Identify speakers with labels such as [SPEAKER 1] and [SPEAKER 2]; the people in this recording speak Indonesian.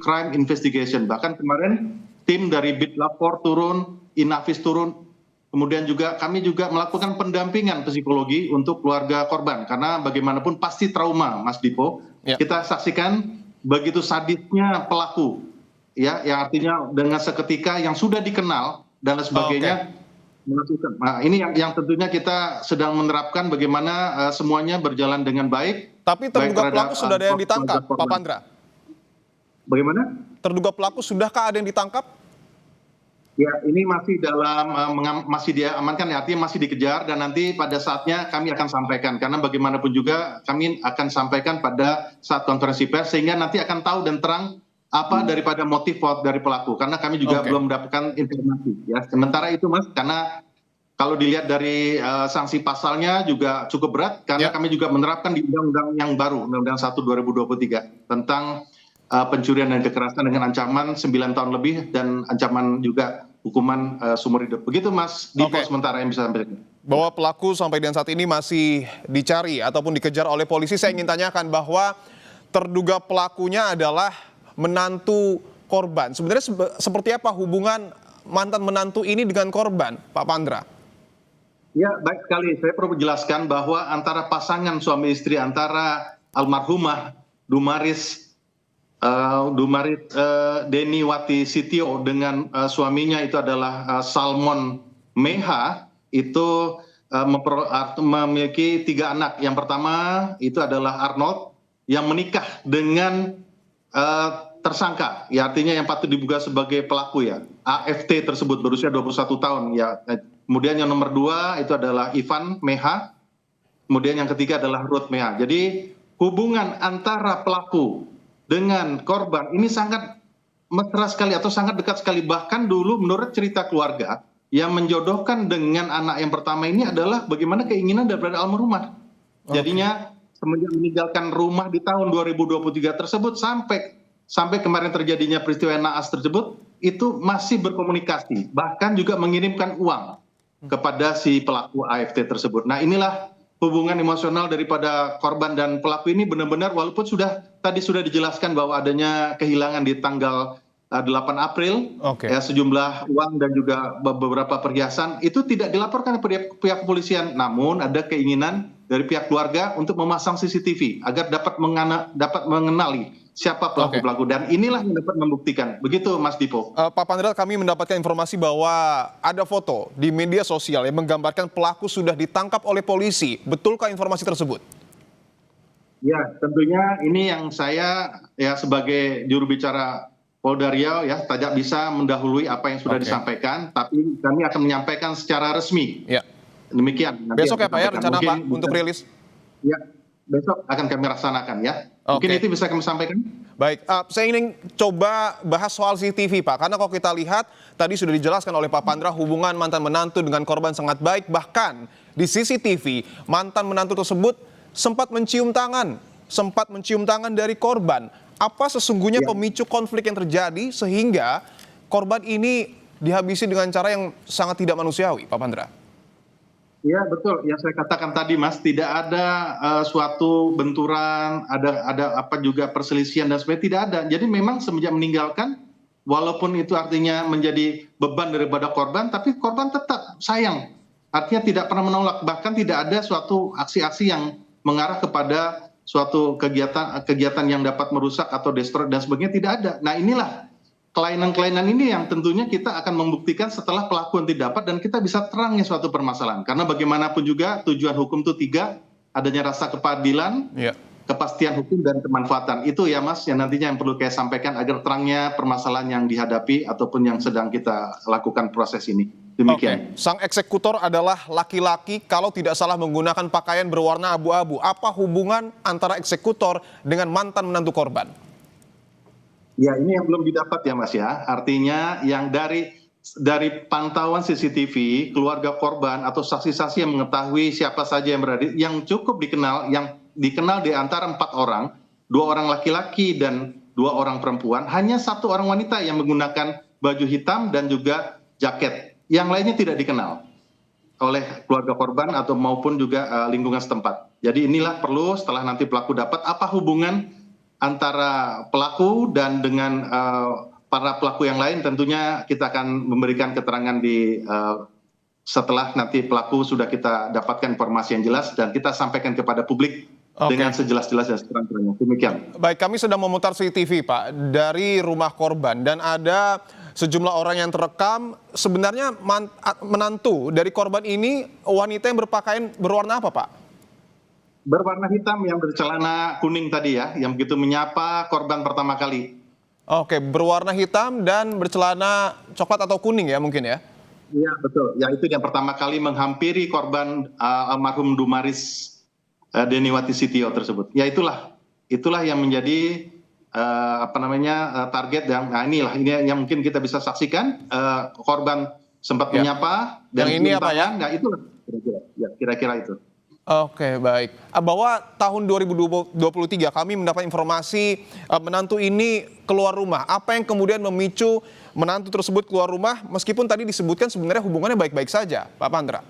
[SPEAKER 1] Crime investigation. Bahkan kemarin tim dari Bitlapor turun, Inavis turun, kemudian juga kami juga melakukan pendampingan psikologi untuk keluarga korban karena bagaimanapun pasti trauma, Mas Dipo.
[SPEAKER 2] Ya.
[SPEAKER 1] Kita saksikan begitu sadisnya pelaku, ya, yang artinya dengan seketika yang sudah dikenal dan lain sebagainya. Melakukan. Nah, ini yang tentunya kita sedang menerapkan bagaimana semuanya berjalan dengan baik.
[SPEAKER 2] Tapi terduga pelaku sudah ada yang ditangkap, Pak Pandra?
[SPEAKER 1] Bagaimana?
[SPEAKER 2] Terduga pelaku sudahkah ada yang ditangkap?
[SPEAKER 1] Ya, ini masih masih diamankan, ya, artinya masih dikejar dan nanti pada saatnya kami akan sampaikan karena bagaimanapun juga kami akan sampaikan pada saat konferensi pers sehingga nanti akan tahu dan terang apa daripada motif dari pelaku karena kami juga belum mendapatkan informasi, ya. Sementara itu, Mas, karena kalau dilihat dari sanksi pasalnya juga cukup berat karena kami juga menerapkan di undang-undang yang baru, Undang-Undang 1 2023 tentang pencurian dan kekerasan dengan ancaman 9 tahun lebih dan ancaman juga hukuman seumur hidup. Begitu, Mas Dipo, sementara yang bisa sampaikan.
[SPEAKER 2] Bahwa pelaku sampai dengan saat ini masih dicari ataupun dikejar oleh polisi. Saya ingin tanyakan bahwa terduga pelakunya adalah menantu korban. Sebenarnya seperti apa hubungan mantan menantu ini dengan korban, Pak Pandra?
[SPEAKER 1] Ya, baik sekali. Saya perlu jelaskan bahwa antara pasangan suami istri antara almarhumah Dumaris Deni Wati Sitio dengan suaminya itu adalah Salmon Meha itu memiliki 3 anak. Yang pertama itu adalah Arnold yang menikah dengan tersangka, ya, artinya yang patut diduga sebagai pelaku, ya, AFT tersebut berusia 21 tahun, ya. Kemudian yang nomor 2 itu adalah Ivan Meha, kemudian yang ketiga adalah Ruth Meha. Jadi hubungan antara pelaku dengan korban ini sangat mesra sekali atau sangat dekat sekali. Bahkan dulu menurut cerita keluarga yang menjodohkan dengan anak yang pertama ini adalah bagaimana keinginan daripada almarhumah. Jadinya semenjak meninggalkan rumah di tahun 2023 tersebut sampai kemarin terjadinya peristiwa naas tersebut itu masih berkomunikasi, bahkan juga mengirimkan uang kepada si pelaku AFT tersebut. Nah, inilah hubungan emosional daripada korban dan pelaku ini benar-benar walaupun tadi sudah dijelaskan bahwa adanya kehilangan di tanggal 8 April, ya, sejumlah uang dan juga beberapa perhiasan itu tidak dilaporkan ke pihak kepolisian, namun ada keinginan dari pihak keluarga untuk memasang CCTV agar dapat mengenali siapa pelaku-pelaku dan inilah yang dapat membuktikan. Begitu, Mas Dipo.
[SPEAKER 2] Pak Pandra, kami mendapatkan informasi bahwa ada foto di media sosial yang menggambarkan pelaku sudah ditangkap oleh polisi. Betulkah informasi tersebut?
[SPEAKER 1] Ya, tentunya ini yang saya, ya, sebagai juru bicara Polda Riau, ya, tidak bisa mendahului apa yang sudah disampaikan, tapi kami akan menyampaikan secara resmi.
[SPEAKER 2] Ya.
[SPEAKER 1] Demikian.
[SPEAKER 2] Besok ya, Pak, ya, rencana Pak untuk rilis?
[SPEAKER 1] Ya, besok akan kami laksanakan, ya. Mungkin itu bisa kami sampaikan.
[SPEAKER 2] Baik, saya ingin coba bahas soal CCTV, Pak. Karena kalau kita lihat, tadi sudah dijelaskan oleh Pak Pandra, hubungan mantan menantu dengan korban sangat baik. Bahkan di CCTV, mantan menantu tersebut sempat mencium tangan dari korban. Apa sesungguhnya pemicu konflik yang terjadi sehingga korban ini dihabisi dengan cara yang sangat tidak manusiawi, Pak Pandra?
[SPEAKER 1] Ya, betul. Yang saya katakan tadi, Mas, tidak ada suatu benturan, ada apa juga perselisihan dan sebagainya, tidak ada. Jadi memang semenjak meninggalkan, walaupun itu artinya menjadi beban daripada korban, tapi korban tetap sayang. Artinya tidak pernah menolak, bahkan tidak ada suatu aksi-aksi yang mengarah kepada suatu kegiatan yang dapat merusak atau destroy dan sebagainya, tidak ada. Nah, inilah kelainan-kelainan ini yang tentunya kita akan membuktikan setelah pelaku nanti dapat dan kita bisa terangnya suatu permasalahan. Karena bagaimanapun juga tujuan hukum itu 3, adanya rasa keadilan, kepastian hukum dan kemanfaatan. Itu, ya, Mas, yang nantinya yang perlu saya sampaikan agar terangnya permasalahan yang dihadapi ataupun yang sedang kita lakukan proses ini. Demikian.
[SPEAKER 2] Sang eksekutor adalah laki-laki, kalau tidak salah menggunakan pakaian berwarna abu-abu. Apa hubungan antara eksekutor dengan mantan menantu korban?
[SPEAKER 1] Ya, ini yang belum didapat, ya, Mas, ya. Artinya yang dari pantauan CCTV, keluarga korban atau saksi-saksi yang mengetahui siapa saja yang berada, yang cukup dikenal, yang dikenal di antara 4 orang, 2 orang laki-laki dan 2 orang perempuan, hanya 1 orang wanita yang menggunakan baju hitam dan juga jaket. Yang lainnya tidak dikenal oleh keluarga korban atau maupun juga lingkungan setempat. Jadi inilah perlu setelah nanti pelaku dapat apa hubungan antara pelaku dan dengan para pelaku yang lain, tentunya kita akan memberikan keterangan setelah nanti pelaku sudah kita dapatkan informasi yang jelas dan kita sampaikan kepada publik dengan sejelas-jelas dan seterang-terangnya. Demikian.
[SPEAKER 2] Baik, kami sedang memutar CCTV, Pak, dari rumah korban dan ada sejumlah orang yang terekam. Sebenarnya menantu dari korban ini wanita yang berpakaian berwarna apa, Pak?
[SPEAKER 1] Berwarna hitam yang bercelana kuning tadi ya, yang begitu menyapa korban pertama kali.
[SPEAKER 2] Oke, berwarna hitam dan bercelana coklat atau kuning ya mungkin ya?
[SPEAKER 1] Iya betul, ya itu yang pertama kali menghampiri korban almarhum Dumaris Deniwati Sitio tersebut. Ya itulah yang menjadi target yang inilah ini yang mungkin kita bisa saksikan korban sempat menyapa dan
[SPEAKER 2] yang ini apa ya?
[SPEAKER 1] Nah itulah kira-kira itu.
[SPEAKER 2] Oke, baik. Bahwa tahun 2023 kami mendapat informasi menantu ini keluar rumah. Apa yang kemudian memicu menantu tersebut keluar rumah meskipun tadi disebutkan sebenarnya hubungannya baik-baik saja, Pak Pandra?